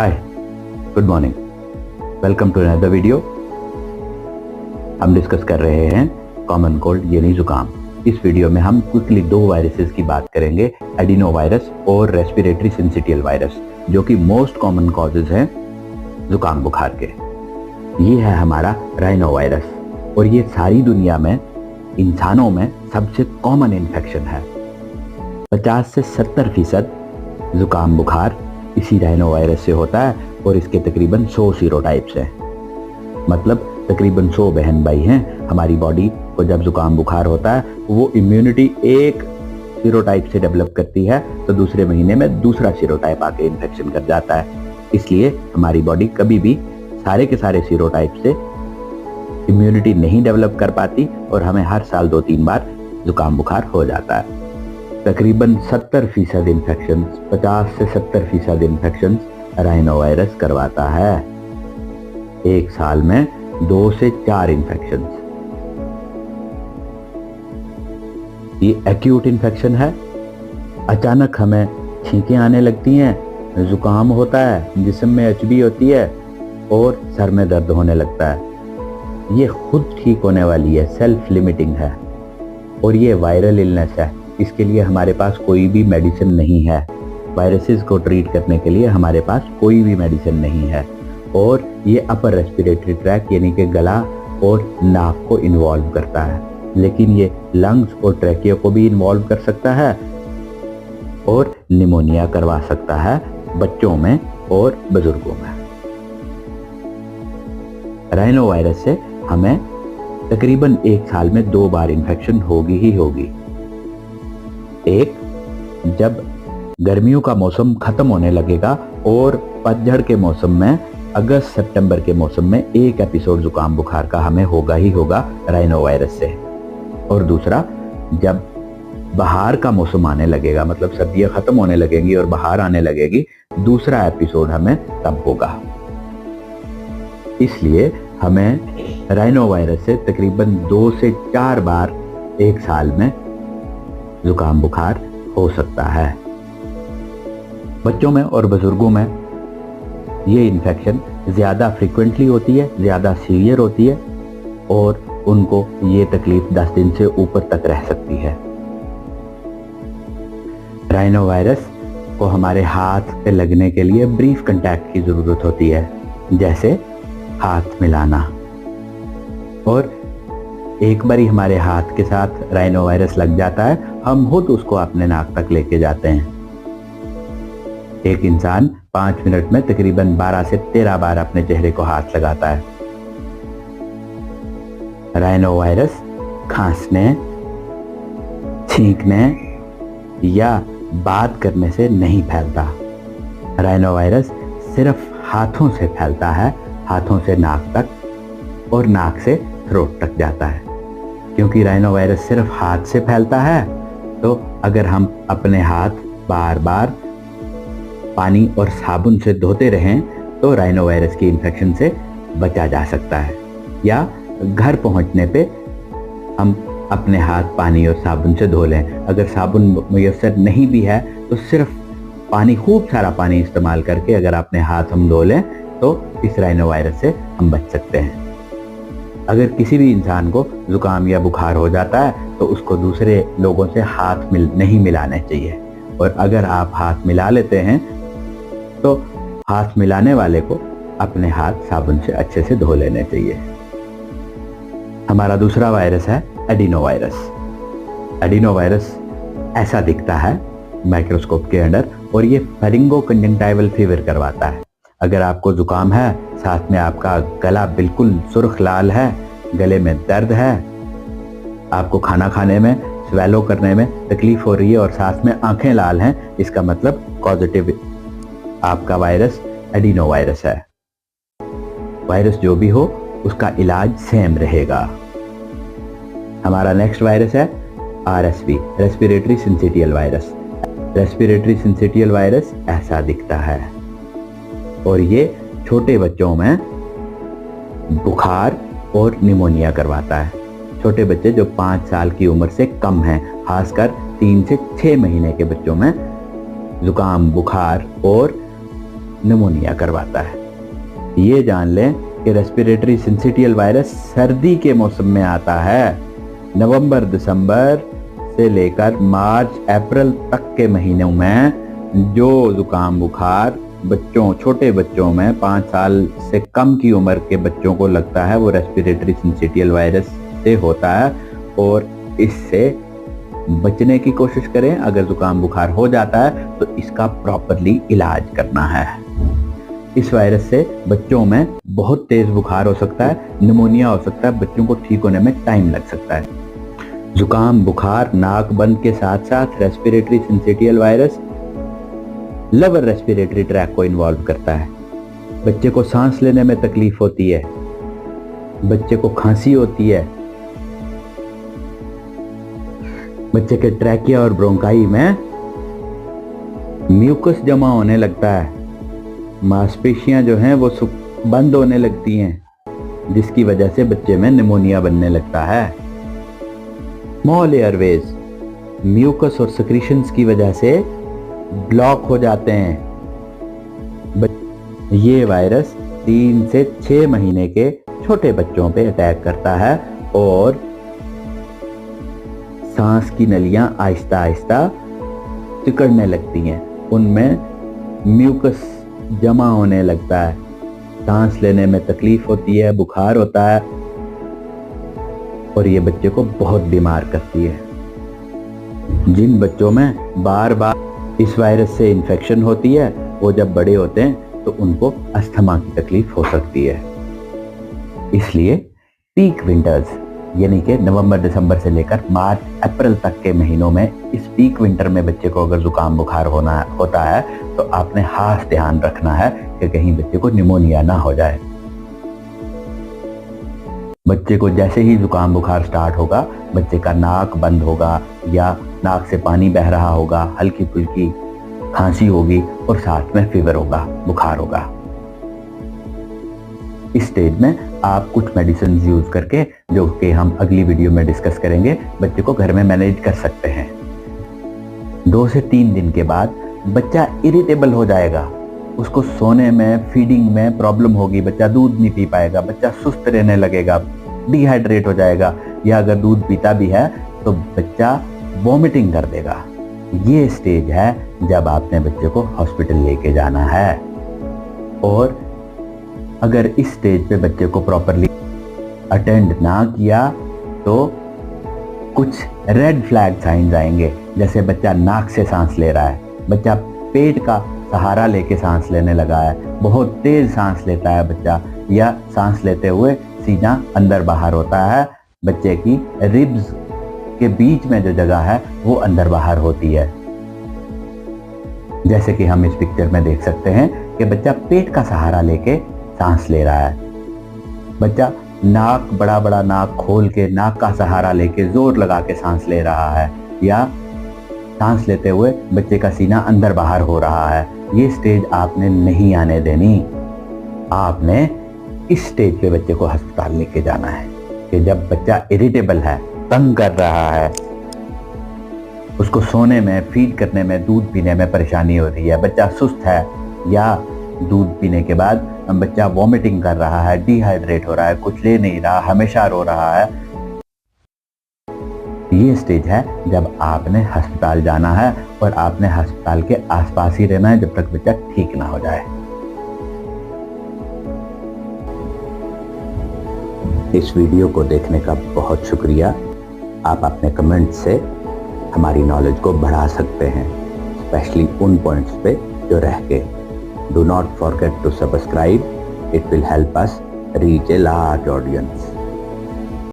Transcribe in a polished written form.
Hi, good morning, welcome to another video. हम discuss कर रहे हैं कॉमन कोल्ड यानी जुकाम। इस वीडियो में हम क्विकली दो वायरसेस की बात करेंगे, एडिनो वायरस और रेस्पिरेटरी सिंसिटियल वायरस, जो कि मोस्ट कॉमन कॉजेज हैं जुकाम बुखार के। ये है हमारा राइनो वायरस और ये सारी दुनिया में इंसानों में सबसे कॉमन इन्फेक्शन है। 50 से 70% जुकाम बुखार इसी राइनो वायरस से होता है और इसके तकरीबन 100 सीरोटाइप्स हैं। मतलब तकरीबन 100 बहन भाई हैं। हमारी बॉडी को जब जुकाम बुखार होता है वो इम्यूनिटी एक सीरोटाइप से डेवलप करती है तो दूसरे महीने में दूसरा सीरोटाइप आके इन्फेक्शन कर जाता है। इसलिए हमारी बॉडी कभी भी सारे के सारे सीरोटाइप से इम्यूनिटी नहीं डेवलप कर पाती और हमें हर साल 2-3 बार जुकाम बुखार हो जाता है। तकरीबन 70% इन्फेक्शन, 50 से 70% इन्फेक्शन राइनो वायरस करवाता है। एक साल में 2 से 4 इन्फेक्शन। ये एक्यूट इन्फेक्शन है। अचानक हमें छींकें आने लगती हैं, जुकाम होता है, जिस्म में एचबी होती है और सर में दर्द होने लगता है। ये खुद ठीक होने वाली है, सेल्फ लिमिटिंग है और ये वायरल इलनेस है। इसके लिए हमारे पास कोई भी मेडिसिन नहीं है। वायरसेस को ट्रीट करने के लिए हमारे पास कोई भी मेडिसिन नहीं है और ये अपर रेस्पिरेटरी ट्रैक यानी कि गला और नाक को इन्वॉल्व करता है, लेकिन ये लंग्स और ट्रैकिया को भी इन्वॉल्व कर सकता है और निमोनिया करवा सकता है बच्चों में और बुजुर्गों में। राइनो वायरस से हमें तकरीबन एक साल में 2 बार इन्फेक्शन होगी ही होगी। एक, जब गर्मियों का मौसम खत्म होने लगेगा और पतझड़ के मौसम में अगस्त सितंबर के मौसम में एक एपिसोड जुकाम बुखार का हमें होगा ही होगा राइनो वायरस से। और दूसरा, जब बहार का मौसम आने लगेगा, मतलब सर्दियां खत्म होने लगेंगी और बहार आने लगेगी, दूसरा एपिसोड हमें तब होगा। इसलिए हमें राइनो वायरस से तकरीबन 2 से 4 बार एक साल में जुकाम बुखार हो सकता है। बच्चों में और बुजुर्गों में ये इन्फेक्शन ज़्यादा फ्रीक्वेंटली होती है, ज़्यादा सीवियर होती है और उनको ये तकलीफ 10 दिन से ऊपर तक रह सकती है। राइनो वायरस को हमारे हाथ पे लगने के लिए ब्रीफ कांटेक्ट की ज़रूरत होती है, जैसे हाथ मिलाना। और एक बारी हमारे हाथ के साथ राइनो वायरस लग जाता है, हम खुद उसको अपने नाक तक लेके जाते हैं। एक इंसान 5 मिनट में तकरीबन 12 से 13 बार अपने चेहरे को हाथ लगाता है। राइनो वायरस खांसने, छींकने या बात करने से नहीं फैलता। राइनो वायरस सिर्फ हाथों से फैलता है, हाथों से नाक तक और नाक से थ्रोट तक जाता है। क्योंकि राइनो वायरस सिर्फ हाथ से फैलता है तो अगर हम अपने हाथ बार बार पानी और साबुन से धोते रहें तो राइनो वायरस की इन्फेक्शन से बचा जा सकता है। या घर पहुंचने पे हम अपने हाथ पानी और साबुन से धो लें। अगर साबुन मुयस्सर नहीं भी है तो सिर्फ पानी, खूब सारा पानी इस्तेमाल करके अगर अपने हाथ हम धो लें तो इस राइनो वायरस से हम बच सकते हैं। अगर किसी भी इंसान को जुकाम या बुखार हो जाता है तो उसको दूसरे लोगों से हाथ नहीं मिलाने चाहिए और अगर आप हाथ मिला लेते हैं तो हाथ मिलाने वाले को अपने हाथ साबुन से अच्छे से धो लेने चाहिए। हमारा दूसरा वायरस है एडिनो वायरस। एडिनो वायरस ऐसा दिखता है माइक्रोस्कोप के अंदर और ये फेरिंगो कंजंक्टिवल फीवर करवाता है। अगर आपको जुकाम है, साथ में आपका गला बिल्कुल सुर्ख लाल है, गले में दर्द है, आपको खाना खाने में, स्वेलो करने में तकलीफ हो रही है और साथ में आंखें लाल हैं, इसका मतलब पॉजिटिव आपका वायरस एडिनो वायरस है। वायरस जो भी हो उसका इलाज सेम रहेगा। हमारा नेक्स्ट वायरस है RSV, respiratory syncytial virus. Respiratory syncytial virus ऐसा दिखता है और ये छोटे बच्चों में बुखार और निमोनिया करवाता है। छोटे बच्चे जो 5 साल की उम्र से कम हैं, खासकर 3 से 6 महीने के बच्चों में जुकाम, बुखार और निमोनिया करवाता है। ये जान लें कि रेस्पिरेटरी सिंसिटियल वायरस सर्दी के मौसम में आता है। नवंबर दिसंबर से लेकर मार्च अप्रैल तक के महीनों में जो जुकाम बुखार छोटे बच्चों में 5 साल से कम की उम्र के बच्चों को लगता है, वो रेस्पिरेटरी सिंसिटियल वायरस से होता है। और इससे बचने की कोशिश करें। अगर जुकाम बुखार हो जाता है तो इसका प्रॉपरली इलाज करना है। इस वायरस से बच्चों में बहुत तेज बुखार हो सकता है, निमोनिया हो सकता है, बच्चों को ठीक होने में टाइम लग सकता है। जुकाम बुखार नाक बंद के साथ साथ respiratory syncytial virus lower respiratory tract को इन्वॉल्व करता है। बच्चे को सांस लेने में तकलीफ होती है, बच्चे को खांसी होती है, बच्चे के ट्रैकिया और ब्रोंकाई में म्यूकस जमा होने लगता है, मांसपेशियां जो हैं वो बंद होने लगती हैं, जिसकी वजह से बच्चे में निमोनिया बनने लगता है। स्मॉल एयरवेज म्यूकस और सेक्रीशंस की वजह से ब्लॉक हो जाते हैं। ये वायरस 3 से 6 महीने के छोटे बच्चों पे अटैक करता है और सांस की नलियां आहिस्ता आहिस्ता सिकुड़ने लगती हैं, उनमें म्यूकस जमा होने लगता है, सांस लेने में तकलीफ होती है, बुखार होता है और ये बच्चे को बहुत बीमार करती है। जिन बच्चों में बार बार इस वायरस से इन्फेक्शन होती है वो जब बड़े होते हैं तो उनको अस्थमा की तकलीफ हो सकती है। इसलिए पीक विंटर्स यानी कि नवंबर दिसंबर से लेकर मार्च अप्रैल तक के महीनों में, इस पीक विंटर में बच्चे को अगर जुकाम बुखार होता है तो आपने खास ध्यान रखना है कि कहीं बच्चे को निमोनिया ना हो जाए। बच्चे को जैसे ही जुकाम बुखार स्टार्ट होगा, बच्चे का नाक बंद होगा या नाक से पानी बह रहा होगा, हल्की फुल्की खांसी होगी और साथ में फीवर होगा, बुखार होगा। इस स्टेज में आप कुछ मेडिसिन यूज करके, जो कि हम अगली वीडियो में डिस्कस करेंगे, बच्चे को घर में मैनेज कर सकते हैं। 2 से 3 दिन के बाद बच्चा इरिटेबल हो जाएगा, उसको सोने में फीडिंग में प्रॉब्लम होगी, बच्चा दूध नहीं पी पाएगा, बच्चा सुस्त रहने लगेगा, डिहाइड्रेट हो जाएगा, या अगर दूध पीता भी है तो बच्चा वॉमिटिंग कर देगा। ये स्टेज है जब आपने बच्चे को हॉस्पिटल लेके जाना है। और अगर इस स्टेज पे बच्चे को प्रॉपरली अटेंड ना किया तो कुछ रेड फ्लैग साइंस आएंगे, जैसे बच्चा नाक से सांस ले रहा है, बच्चा पेट का सहारा लेके सांस लेने लगा है, बहुत तेज सांस लेता है बच्चा, या सांस लेते हुए सीना अंदर बाहर होता है, बच्चे की रिब्स के बीच में जो जगह है वो अंदर बाहर होती है। जैसे कि हम इस पिक्चर में देख सकते हैं कि बच्चा पेट का सहारा लेके सांस ले रहा है, बच्चा नाक बड़ा बड़ा नाक खोल के नाक का सहारा लेके जोर लगा के सांस ले रहा है, या सांस लेते हुए बच्चे का सीना अंदर बाहर हो रहा है। ये स्टेज आपने नहीं आने देनी। आपने इस स्टेज पे बच्चे को अस्पताल लेके जाना है कि जब बच्चा इरिटेबल है, तंग कर रहा है, उसको सोने में, फीड करने में, दूध पीने में परेशानी हो रही है, बच्चा सुस्त है, या दूध पीने के बाद बच्चा वॉमिटिंग कर रहा है, डिहाइड्रेट हो रहा है, कुछ ले नहीं रहा, हमेशा रो रहा है, ये स्टेज है जब आपने अस्पताल जाना है और आपने अस्पताल के आसपास ही रहना है जब तक बच्चा ठीक ना हो जाए। इस वीडियो को देखने का बहुत शुक्रिया। आप अपने कमेंट से हमारी नॉलेज को बढ़ा सकते हैं, स्पेशली उन पॉइंट्स पे जो रह गए। Do not forget to subscribe, it will help us reach a large audience.